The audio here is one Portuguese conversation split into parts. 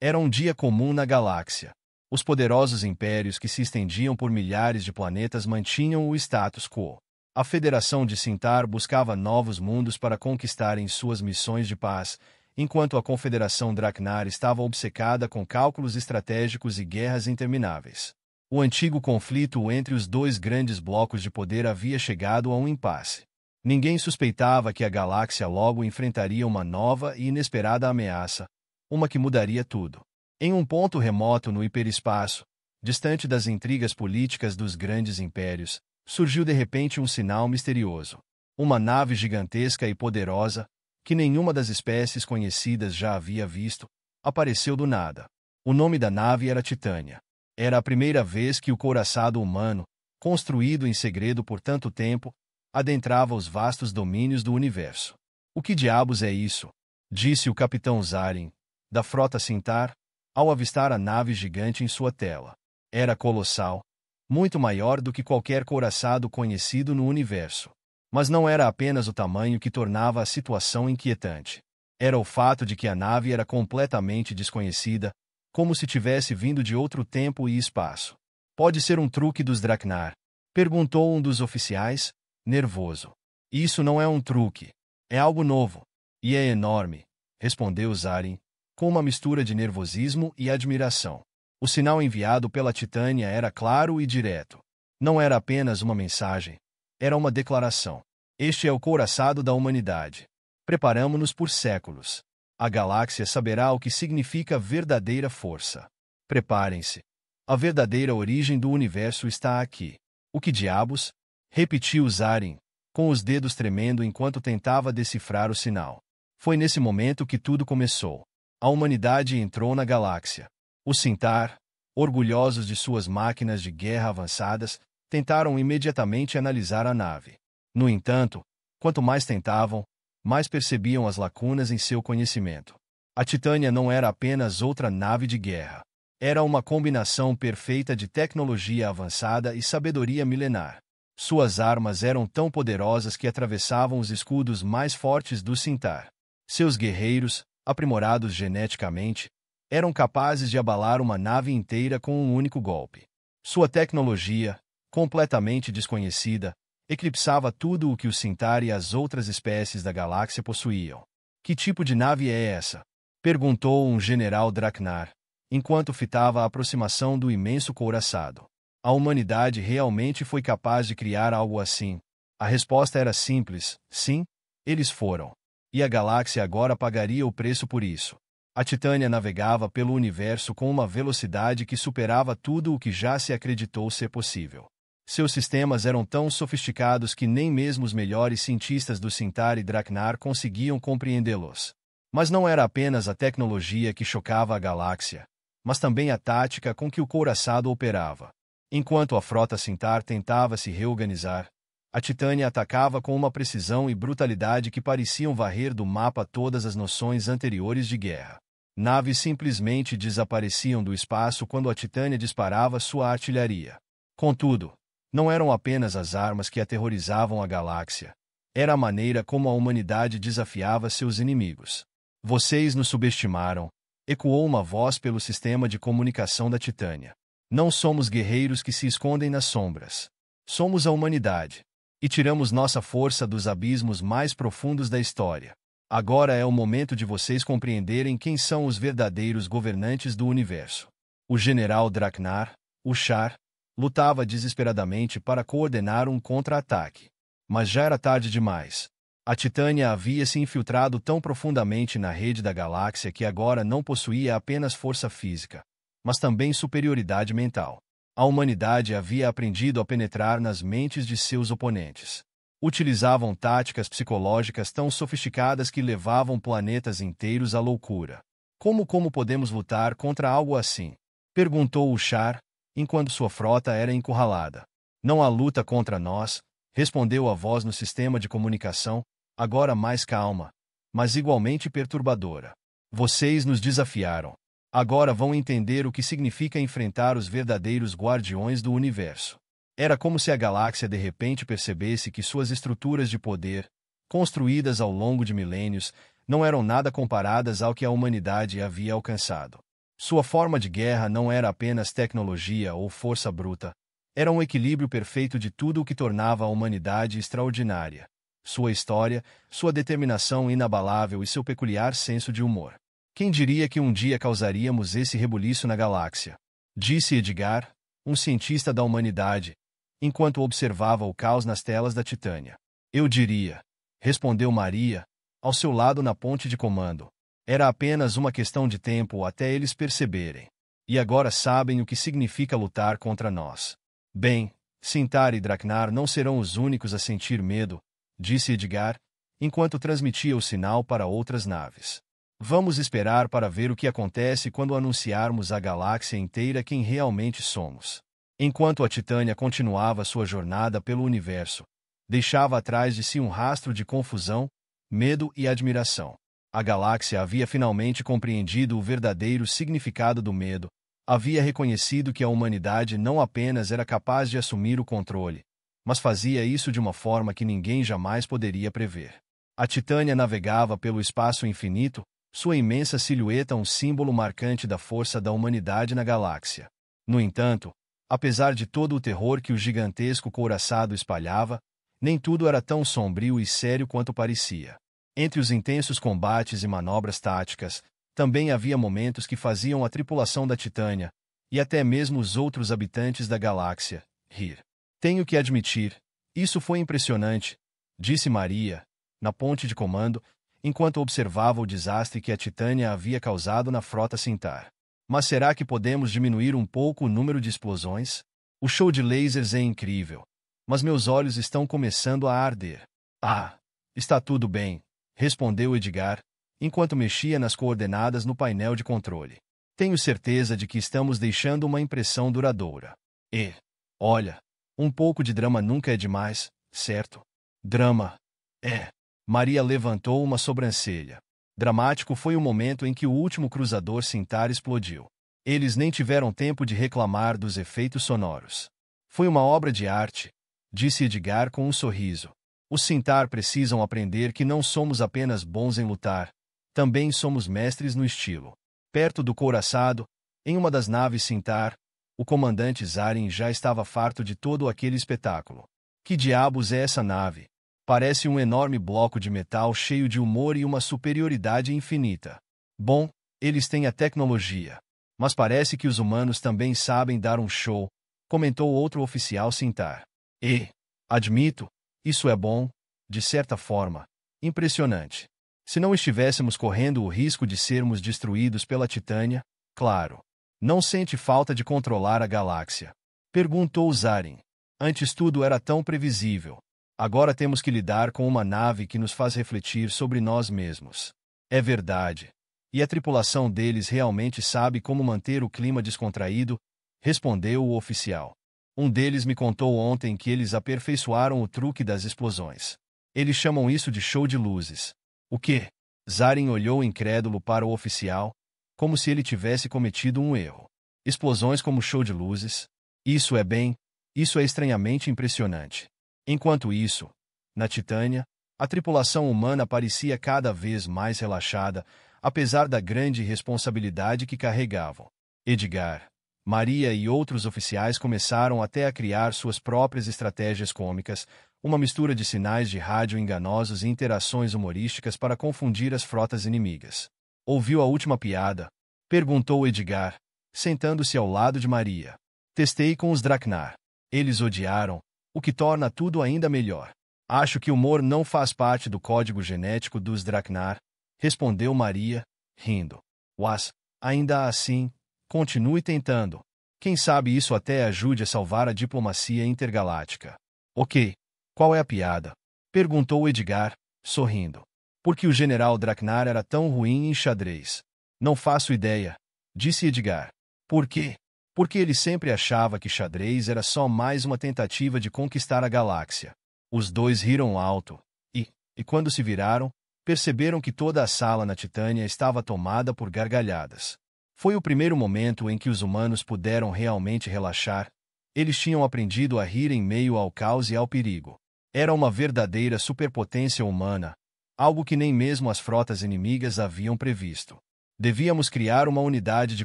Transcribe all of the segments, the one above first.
Era um dia comum na galáxia. Os poderosos impérios que se estendiam por milhares de planetas mantinham o status quo. A Federação de Sintar buscava novos mundos para conquistar em suas missões de paz, enquanto a Confederação Draknar estava obcecada com cálculos estratégicos e guerras intermináveis. O antigo conflito entre os dois grandes blocos de poder havia chegado a um impasse. Ninguém suspeitava que a galáxia logo enfrentaria uma nova e inesperada ameaça, uma que mudaria tudo. Em um ponto remoto no hiperespaço, distante das intrigas políticas dos grandes impérios, surgiu de repente um sinal misterioso. Uma nave gigantesca e poderosa, que nenhuma das espécies conhecidas já havia visto, apareceu do nada. O nome da nave era Titânia. Era a primeira vez que o couraçado humano, construído em segredo por tanto tempo, adentrava os vastos domínios do universo. "O que diabos é isso?" disse o capitão Zarin, da frota Sintar, ao avistar a nave gigante em sua tela. Era colossal, muito maior do que qualquer couraçado conhecido no universo. Mas não era apenas o tamanho que tornava a situação inquietante. Era o fato de que a nave era completamente desconhecida, como se tivesse vindo de outro tempo e espaço. "Pode ser um truque dos Draknar?" perguntou um dos oficiais, nervoso. "Isso não é um truque. É algo novo. E é enorme", respondeu Zarin, com uma mistura de nervosismo e admiração. O sinal enviado pela Titânia era claro e direto. Não era apenas uma mensagem. Era uma declaração. "Este é o couraçado da humanidade. Preparamo-nos por séculos. A galáxia saberá o que significa verdadeira força. Preparem-se. A verdadeira origem do universo está aqui." "O que diabos?" repetiu Zarin, com os dedos tremendo enquanto tentava decifrar o sinal. Foi nesse momento que tudo começou. A humanidade entrou na galáxia. Os Sintar, orgulhosos de suas máquinas de guerra avançadas, tentaram imediatamente analisar a nave. No entanto, quanto mais tentavam, mais percebiam as lacunas em seu conhecimento. A Titânia não era apenas outra nave de guerra. Era uma combinação perfeita de tecnologia avançada e sabedoria milenar. Suas armas eram tão poderosas que atravessavam os escudos mais fortes do Sintar. Seus guerreiros, aprimorados geneticamente, eram capazes de abalar uma nave inteira com um único golpe. Sua tecnologia, completamente desconhecida, eclipsava tudo o que o Sintar e as outras espécies da galáxia possuíam. "Que tipo de nave é essa?" perguntou um general Draknar, enquanto fitava a aproximação do imenso couraçado. "A humanidade realmente foi capaz de criar algo assim?" A resposta era simples: sim, eles foram. E a galáxia agora pagaria o preço por isso. A Titânia navegava pelo universo com uma velocidade que superava tudo o que já se acreditou ser possível. Seus sistemas eram tão sofisticados que nem mesmo os melhores cientistas do Sintar e Draknar conseguiam compreendê-los. Mas não era apenas a tecnologia que chocava a galáxia, mas também a tática com que o couraçado operava. Enquanto a frota Sintar tentava se reorganizar, a Titânia atacava com uma precisão e brutalidade que pareciam varrer do mapa todas as noções anteriores de guerra. Naves simplesmente desapareciam do espaço quando a Titânia disparava sua artilharia. Contudo, não eram apenas as armas que aterrorizavam a galáxia. Era a maneira como a humanidade desafiava seus inimigos. "Vocês nos subestimaram", ecoou uma voz pelo sistema de comunicação da Titânia. "Não somos guerreiros que se escondem nas sombras. Somos a humanidade. E tiramos nossa força dos abismos mais profundos da história. Agora é o momento de vocês compreenderem quem são os verdadeiros governantes do universo." O general Draknar, o Char, lutava desesperadamente para coordenar um contra-ataque. Mas já era tarde demais. A Titânia havia se infiltrado tão profundamente na rede da galáxia que agora não possuía apenas força física, mas também superioridade mental. A humanidade havia aprendido a penetrar nas mentes de seus oponentes. Utilizavam táticas psicológicas tão sofisticadas que levavam planetas inteiros à loucura. Como podemos lutar contra algo assim?" perguntou o Char, enquanto sua frota era encurralada. "Não há luta contra nós", respondeu a voz no sistema de comunicação, agora mais calma, mas igualmente perturbadora. "Vocês nos desafiaram. Agora vão entender o que significa enfrentar os verdadeiros guardiões do universo." Era como se a galáxia de repente percebesse que suas estruturas de poder, construídas ao longo de milênios, não eram nada comparadas ao que a humanidade havia alcançado. Sua forma de guerra não era apenas tecnologia ou força bruta, era um equilíbrio perfeito de tudo o que tornava a humanidade extraordinária. Sua história, sua determinação inabalável e seu peculiar senso de humor. Quem diria que um dia causaríamos esse rebuliço na galáxia? Disse Edgar, um cientista da humanidade, enquanto observava o caos nas telas da Titânia. Eu diria, respondeu Maria, ao seu lado na ponte de comando. Era apenas uma questão de tempo até eles perceberem. E agora sabem o que significa lutar contra nós. Bem, Cintar e Draknar não serão os únicos a sentir medo, disse Edgar, enquanto transmitia o sinal para outras naves. Vamos esperar para ver o que acontece quando anunciarmos à galáxia inteira quem realmente somos. Enquanto a Titânia continuava sua jornada pelo universo, deixava atrás de si um rastro de confusão, medo e admiração. A galáxia havia finalmente compreendido o verdadeiro significado do medo, havia reconhecido que a humanidade não apenas era capaz de assumir o controle, mas fazia isso de uma forma que ninguém jamais poderia prever. A Titânia navegava pelo espaço infinito, sua imensa silhueta um símbolo marcante da força da humanidade na galáxia. No entanto, apesar de todo o terror que o gigantesco couraçado espalhava, nem tudo era tão sombrio e sério quanto parecia. Entre os intensos combates e manobras táticas, também havia momentos que faziam a tripulação da Titânia, e até mesmo os outros habitantes da galáxia, rir. Tenho que admitir, isso foi impressionante, disse Maria, na ponte de comando, enquanto observava o desastre que a Titânia havia causado na frota Cintar. Mas será que podemos diminuir um pouco o número de explosões? O show de lasers é incrível, mas meus olhos estão começando a arder. Ah, está tudo bem, respondeu Edgar, enquanto mexia nas coordenadas no painel de controle. Tenho certeza de que estamos deixando uma impressão duradoura. E, olha, um pouco de drama nunca é demais, certo? Drama. É. Maria levantou uma sobrancelha. Dramático foi o momento em que o último cruzador Cintar explodiu. Eles nem tiveram tempo de reclamar dos efeitos sonoros. Foi uma obra de arte, disse Edgar com um sorriso. Os Cintar precisam aprender que não somos apenas bons em lutar, também somos mestres no estilo. Perto do couraçado, em uma das naves Cintar, o comandante Zarin já estava farto de todo aquele espetáculo. Que diabos é essa nave? Parece um enorme bloco de metal cheio de humor e uma superioridade infinita. Bom, eles têm a tecnologia. Mas parece que os humanos também sabem dar um show, comentou outro oficial Cintar. E, admito, isso é bom, de certa forma, impressionante. Se não estivéssemos correndo o risco de sermos destruídos pela Titânia, claro. Não sente falta de controlar a galáxia? Perguntou Zarin. Antes tudo era tão previsível. Agora temos que lidar com uma nave que nos faz refletir sobre nós mesmos. É verdade. E a tripulação deles realmente sabe como manter o clima descontraído? Respondeu o oficial. Um deles me contou ontem que eles aperfeiçoaram o truque das explosões. Eles chamam isso de show de luzes. O quê? Zarin olhou incrédulo para o oficial, como se ele tivesse cometido um erro. Explosões como show de luzes? Isso é estranhamente impressionante. Enquanto isso, na Titânia, a tripulação humana parecia cada vez mais relaxada, apesar da grande responsabilidade que carregavam. Edgar, Maria e outros oficiais começaram até a criar suas próprias estratégias cômicas, uma mistura de sinais de rádio enganosos e interações humorísticas para confundir as frotas inimigas. Ouviu a última piada? Perguntou Edgar, sentando-se ao lado de Maria. Testei com os Draknar. Eles odiaram, o que torna tudo ainda melhor. Acho que o humor não faz parte do código genético dos Draknar, respondeu Maria, rindo. Mas, ainda assim, continue tentando. Quem sabe isso até ajude a salvar a diplomacia intergaláctica. Ok. Qual é a piada? Perguntou Edgar, sorrindo. Porque o general Draknar era tão ruim em xadrez. Não faço ideia, disse Edgar. Por quê? Porque ele sempre achava que xadrez era só mais uma tentativa de conquistar a galáxia. Os dois riram alto, e quando se viraram, perceberam que toda a sala na Titânia estava tomada por gargalhadas. Foi o primeiro momento em que os humanos puderam realmente relaxar. Eles tinham aprendido a rir em meio ao caos e ao perigo. Era uma verdadeira superpotência humana, algo que nem mesmo as frotas inimigas haviam previsto. Devíamos criar uma unidade de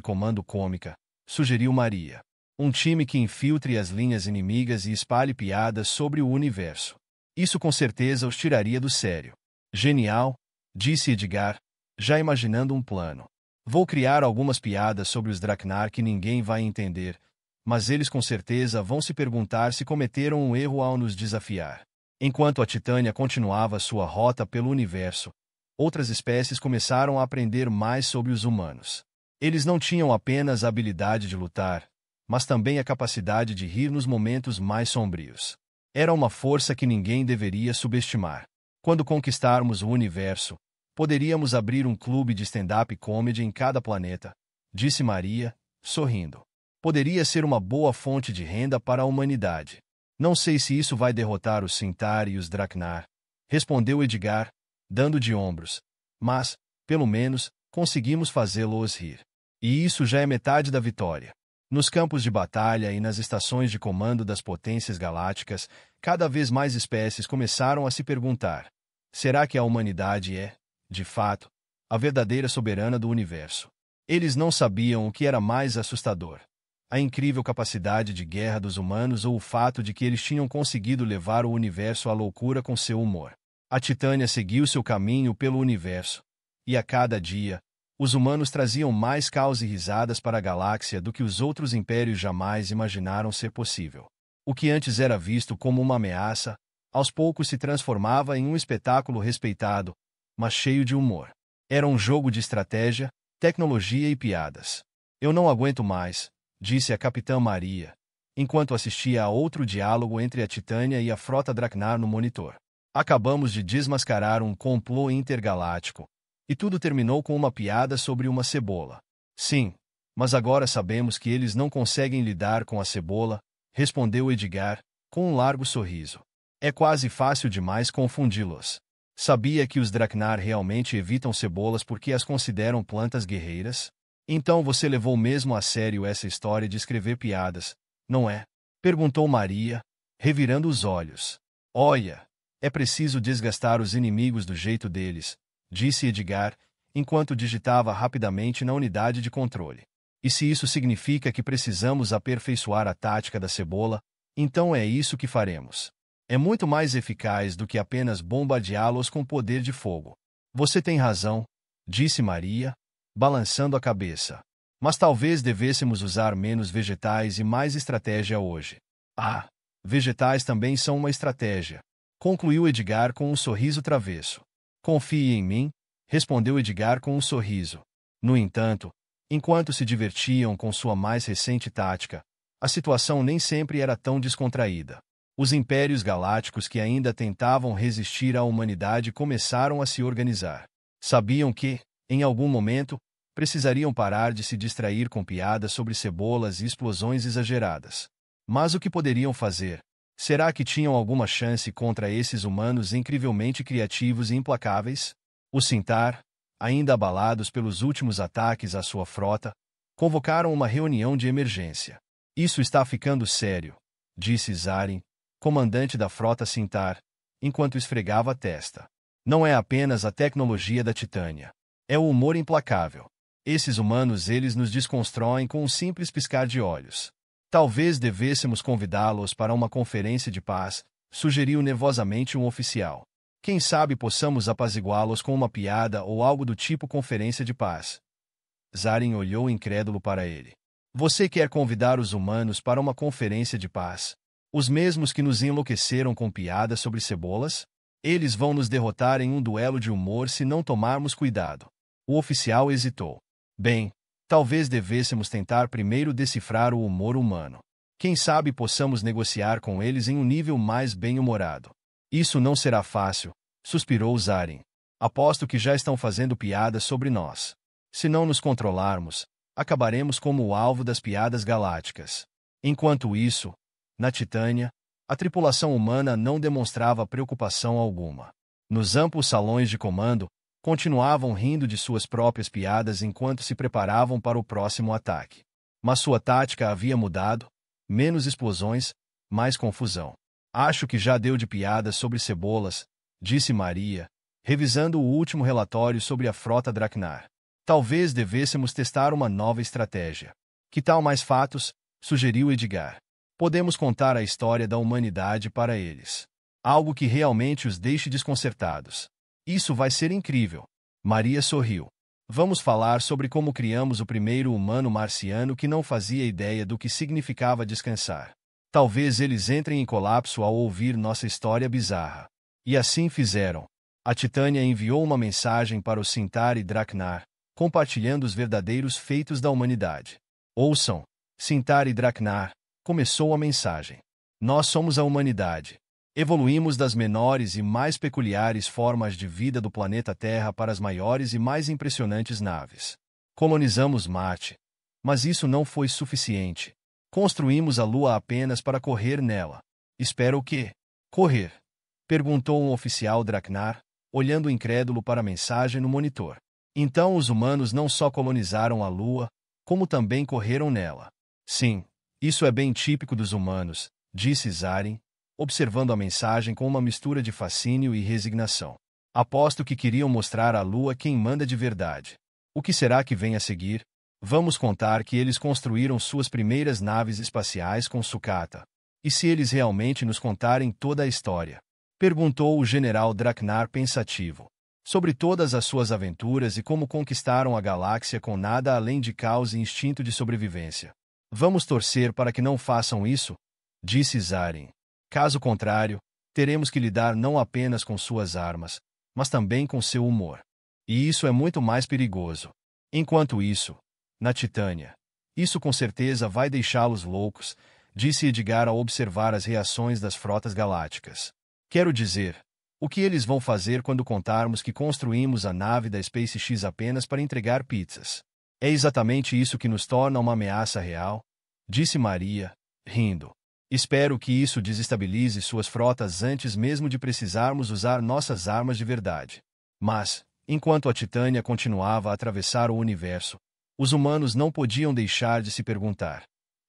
comando cômica, sugeriu Maria. Um time que infiltre as linhas inimigas e espalhe piadas sobre o universo. Isso com certeza os tiraria do sério. Genial, disse Edgar, já imaginando um plano. Vou criar algumas piadas sobre os Draknar que ninguém vai entender, mas eles com certeza vão se perguntar se cometeram um erro ao nos desafiar. Enquanto a Titânia continuava sua rota pelo universo, outras espécies começaram a aprender mais sobre os humanos. Eles não tinham apenas a habilidade de lutar, mas também a capacidade de rir nos momentos mais sombrios. Era uma força que ninguém deveria subestimar. Quando conquistarmos o universo, poderíamos abrir um clube de stand-up comedy em cada planeta, disse Maria, sorrindo. Poderia ser uma boa fonte de renda para a humanidade. Não sei se isso vai derrotar os Sintar e os Draknar, respondeu Edgar, dando de ombros. Mas, pelo menos, conseguimos fazê-los rir. E isso já é metade da vitória. Nos campos de batalha e nas estações de comando das potências galácticas, cada vez mais espécies começaram a se perguntar: será que a humanidade é, de fato, a verdadeira soberana do universo? Eles não sabiam o que era mais assustador: a incrível capacidade de guerra dos humanos ou o fato de que eles tinham conseguido levar o universo à loucura com seu humor. A Titânia seguiu seu caminho pelo universo, e a cada dia, os humanos traziam mais caos e risadas para a galáxia do que os outros impérios jamais imaginaram ser possível. O que antes era visto como uma ameaça, aos poucos se transformava em um espetáculo respeitado, mas cheio de humor. Era um jogo de estratégia, tecnologia e piadas. Eu não aguento mais, disse a Capitã Maria, enquanto assistia a outro diálogo entre a Titânia e a frota Draknar no monitor. Acabamos de desmascarar um complô intergaláctico, e tudo terminou com uma piada sobre uma cebola. Sim, mas agora sabemos que eles não conseguem lidar com a cebola, respondeu Edgar, com um largo sorriso. É quase fácil demais confundi-los. Sabia que os Draknar realmente evitam cebolas porque as consideram plantas guerreiras? Então você levou mesmo a sério essa história de escrever piadas, não é? Perguntou Maria, revirando os olhos. Olha, é preciso desgastar os inimigos do jeito deles, disse Edgar, enquanto digitava rapidamente na unidade de controle. E se isso significa que precisamos aperfeiçoar a tática da cebola, então é isso que faremos. É muito mais eficaz do que apenas bombardeá-los com poder de fogo. Você tem razão, disse Maria, balançando a cabeça. Mas talvez devêssemos usar menos vegetais e mais estratégia hoje. Ah, vegetais também são uma estratégia, concluiu Edgar com um sorriso travesso. Confie em mim, respondeu Edgar com um sorriso. No entanto, enquanto se divertiam com sua mais recente tática, a situação nem sempre era tão descontraída. Os impérios galácticos que ainda tentavam resistir à humanidade começaram a se organizar. Sabiam que, em algum momento, precisariam parar de se distrair com piadas sobre cebolas e explosões exageradas. Mas o que poderiam fazer? Será que tinham alguma chance contra esses humanos incrivelmente criativos e implacáveis? Os Sintar, ainda abalados pelos últimos ataques à sua frota, convocaram uma reunião de emergência. Isso está ficando sério, disse Zarin, comandante da frota Sintar, enquanto esfregava a testa. Não é apenas a tecnologia da Titânia. É o humor implacável. Esses humanos eles nos desconstroem com um simples piscar de olhos. Talvez devêssemos convidá-los para uma conferência de paz, sugeriu nervosamente um oficial. Quem sabe possamos apaziguá-los com uma piada ou algo do tipo conferência de paz. Zarin olhou incrédulo para ele. Você quer convidar os humanos para uma conferência de paz? Os mesmos que nos enlouqueceram com piadas sobre cebolas? Eles vão nos derrotar em um duelo de humor se não tomarmos cuidado. O oficial hesitou. Bem, talvez devêssemos tentar primeiro decifrar o humor humano. Quem sabe possamos negociar com eles em um nível mais bem-humorado. Isso não será fácil, suspirou Zarin. Aposto que já estão fazendo piadas sobre nós. Se não nos controlarmos, acabaremos como o alvo das piadas galácticas. Enquanto isso, na Titânia, a tripulação humana não demonstrava preocupação alguma. Nos amplos salões de comando, continuavam rindo de suas próprias piadas enquanto se preparavam para o próximo ataque. Mas sua tática havia mudado, menos explosões, mais confusão. Acho que já deu de piadas sobre cebolas, disse Maria, revisando o último relatório sobre a frota Draknar. Talvez devêssemos testar uma nova estratégia. Que tal mais fatos? Sugeriu Edgar. Podemos contar a história da humanidade para eles. Algo que realmente os deixe desconcertados. Isso vai ser incrível. Maria sorriu. Vamos falar sobre como criamos o primeiro humano marciano que não fazia ideia do que significava descansar. Talvez eles entrem em colapso ao ouvir nossa história bizarra. E assim fizeram. A Titânia enviou uma mensagem para o Cintar e Draknar, compartilhando os verdadeiros feitos da humanidade. Ouçam, Cintar e Draknar, começou a mensagem. Nós somos a humanidade. Evoluímos das menores e mais peculiares formas de vida do planeta Terra para as maiores e mais impressionantes naves. Colonizamos Marte. Mas isso não foi suficiente. Construímos a Lua apenas para correr nela. Espera o quê? Correr? Perguntou um oficial Draknar, olhando incrédulo para a mensagem no monitor. Então os humanos não só colonizaram a Lua, como também correram nela. Sim, isso é bem típico dos humanos, disse Zarin, observando a mensagem com uma mistura de fascínio e resignação. Aposto que queriam mostrar à Lua quem manda de verdade. O que será que vem a seguir? Vamos contar que eles construíram suas primeiras naves espaciais com sucata. E se eles realmente nos contarem toda a história? Perguntou o general Draknar pensativo. Sobre todas as suas aventuras e como conquistaram a galáxia com nada além de caos e instinto de sobrevivência. Vamos torcer para que não façam isso? Disse Zarin. Caso contrário, teremos que lidar não apenas com suas armas, mas também com seu humor. E isso é muito mais perigoso. Enquanto isso, na Titânia, isso com certeza vai deixá-los loucos, disse Edgar ao observar as reações das frotas galácticas. Quero dizer, o que eles vão fazer quando contarmos que construímos a nave da SpaceX apenas para entregar pizzas? É exatamente isso que nos torna uma ameaça real, disse Maria, rindo. Espero que isso desestabilize suas frotas antes mesmo de precisarmos usar nossas armas de verdade. Mas, enquanto a Titânia continuava a atravessar o universo, os humanos não podiam deixar de se perguntar: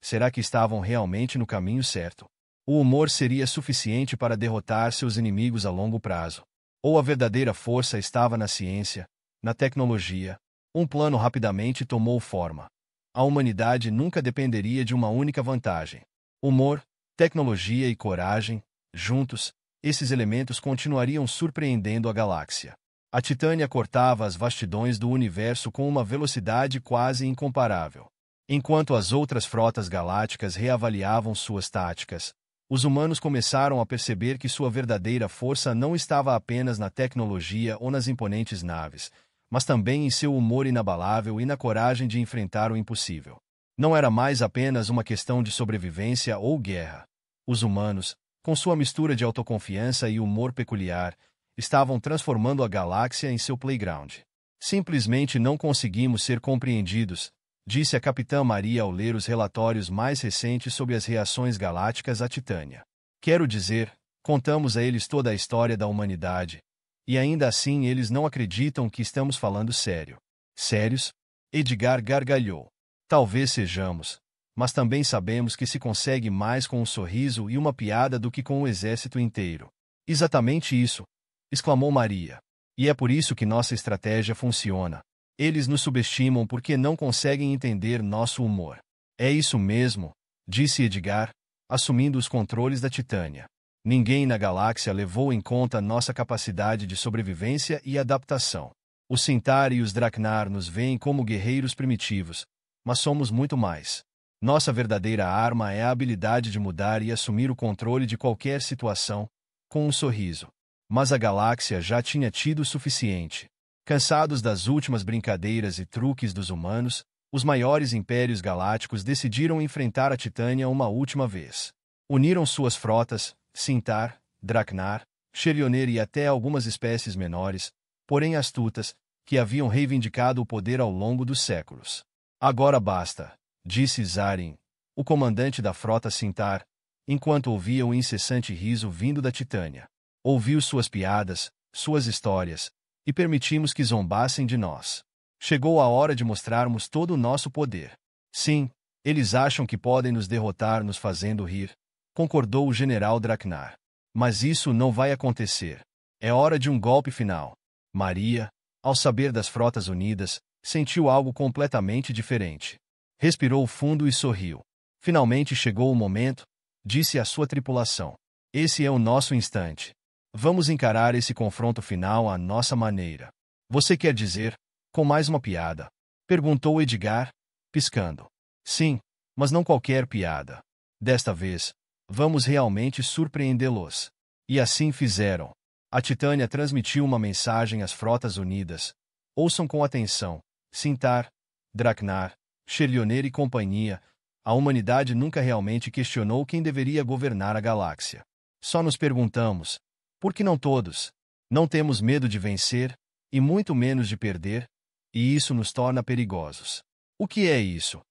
será que estavam realmente no caminho certo? O humor seria suficiente para derrotar seus inimigos a longo prazo? Ou a verdadeira força estava na ciência, na tecnologia? Um plano rapidamente tomou forma. A humanidade nunca dependeria de uma única vantagem. Humor, tecnologia e coragem, juntos, esses elementos continuariam surpreendendo a galáxia. A Titânia cortava as vastidões do universo com uma velocidade quase incomparável. Enquanto as outras frotas galácticas reavaliavam suas táticas, os humanos começaram a perceber que sua verdadeira força não estava apenas na tecnologia ou nas imponentes naves, mas também em seu humor inabalável e na coragem de enfrentar o impossível. Não era mais apenas uma questão de sobrevivência ou guerra. Os humanos, com sua mistura de autoconfiança e humor peculiar, estavam transformando a galáxia em seu playground. Simplesmente não conseguimos ser compreendidos, disse a Capitã Maria ao ler os relatórios mais recentes sobre as reações galácticas à Titânia. Quero dizer, contamos a eles toda a história da humanidade, e ainda assim eles não acreditam que estamos falando sério. Sérios? Edgar gargalhou. Talvez sejamos, mas também sabemos que se consegue mais com um sorriso e uma piada do que com o exército inteiro. Exatamente isso, exclamou Maria. E é por isso que nossa estratégia funciona. Eles nos subestimam porque não conseguem entender nosso humor. É isso mesmo, disse Edgar, assumindo os controles da Titânia. Ninguém na galáxia levou em conta nossa capacidade de sobrevivência e adaptação. Os Cintar e os Draknar nos veem como guerreiros primitivos, mas somos muito mais. Nossa verdadeira arma é a habilidade de mudar e assumir o controle de qualquer situação, com um sorriso. Mas a galáxia já tinha tido o suficiente. Cansados das últimas brincadeiras e truques dos humanos, os maiores impérios galácticos decidiram enfrentar a Titânia uma última vez. Uniram suas frotas, Cintar, Draknar, Xerioner e até algumas espécies menores, porém astutas, que haviam reivindicado o poder ao longo dos séculos. Agora basta, disse Zarin, o comandante da frota Cintar, enquanto ouvia o incessante riso vindo da Titânia. Ouviu suas piadas, suas histórias, e permitimos que zombassem de nós. Chegou a hora de mostrarmos todo o nosso poder. Sim, eles acham que podem nos derrotar nos fazendo rir, concordou o general Draknar. Mas isso não vai acontecer. É hora de um golpe final. Maria, ao saber das frotas unidas, sentiu algo completamente diferente. Respirou fundo e sorriu. Finalmente chegou o momento, disse à sua tripulação. Esse é o nosso instante. Vamos encarar esse confronto final à nossa maneira. Você quer dizer, com mais uma piada? Perguntou Edgar, piscando. Sim, mas não qualquer piada. Desta vez, vamos realmente surpreendê-los. E assim fizeram. A Titânia transmitiu uma mensagem às Frotas Unidas. Ouçam com atenção. Cintar, Draknar, Shelioner e companhia, a humanidade nunca realmente questionou quem deveria governar a galáxia. Só nos perguntamos, por que não todos? Não temos medo de vencer, e muito menos de perder, e isso nos torna perigosos. O que é isso?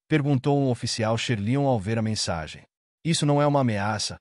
Perguntou um oficial Sherlion ao ver a mensagem. Isso não é uma ameaça.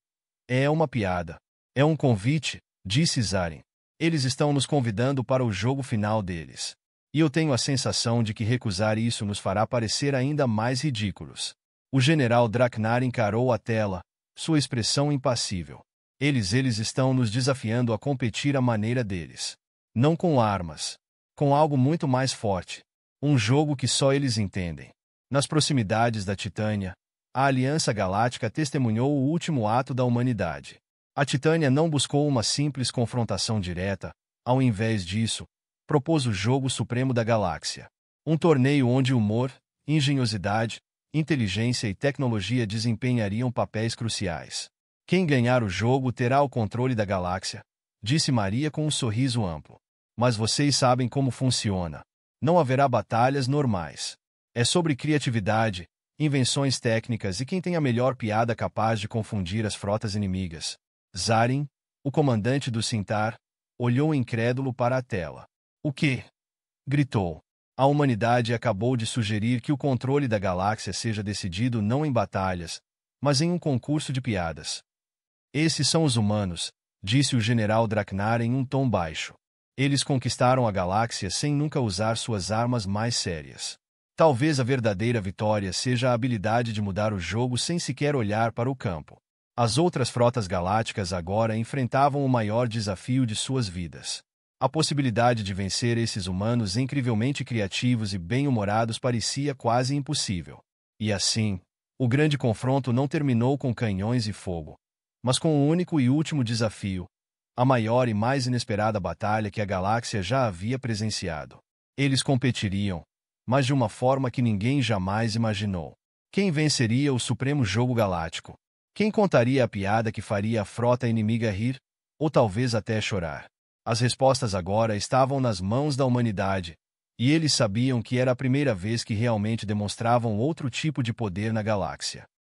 É uma piada. É um convite, disse Zaren. Eles estão nos convidando para o jogo final deles. E eu tenho a sensação de que recusar isso nos fará parecer ainda mais ridículos. O general Draknar encarou a tela, sua expressão impassível. Eles estão nos desafiando a competir à maneira deles. Não com armas. Com algo muito mais forte. Um jogo que só eles entendem. Nas proximidades da Titânia, a Aliança Galáctica testemunhou o último ato da humanidade. A Titânia não buscou uma simples confrontação direta, ao invés disso, propôs o jogo supremo da galáxia. Um torneio onde humor, engenhosidade, inteligência e tecnologia desempenhariam papéis cruciais. Quem ganhar o jogo terá o controle da galáxia, disse Maria com um sorriso amplo. Mas vocês sabem como funciona. Não haverá batalhas normais. É sobre criatividade, invenções técnicas e quem tem a melhor piada capaz de confundir as frotas inimigas. Zaren, o comandante do Cintar, olhou incrédulo para a tela. O quê? Gritou. A humanidade acabou de sugerir que o controle da galáxia seja decidido não em batalhas, mas em um concurso de piadas. Esses são os humanos, disse o general Draknar em um tom baixo. Eles conquistaram a galáxia sem nunca usar suas armas mais sérias. Talvez a verdadeira vitória seja a habilidade de mudar o jogo sem sequer olhar para o campo. As outras frotas galácticas agora enfrentavam o maior desafio de suas vidas. A possibilidade de vencer esses humanos incrivelmente criativos e bem-humorados parecia quase impossível. E assim, o grande confronto não terminou com canhões e fogo, mas com um único e último desafio, a maior e mais inesperada batalha que a galáxia já havia presenciado. Eles competiriam, mas de uma forma que ninguém jamais imaginou. Quem venceria o Supremo Jogo Galáctico? Quem contaria a piada que faria a frota inimiga rir, ou talvez até chorar? As respostas agora estavam nas mãos da humanidade, e eles sabiam que era a primeira vez que realmente demonstravam outro tipo de poder na galáxia.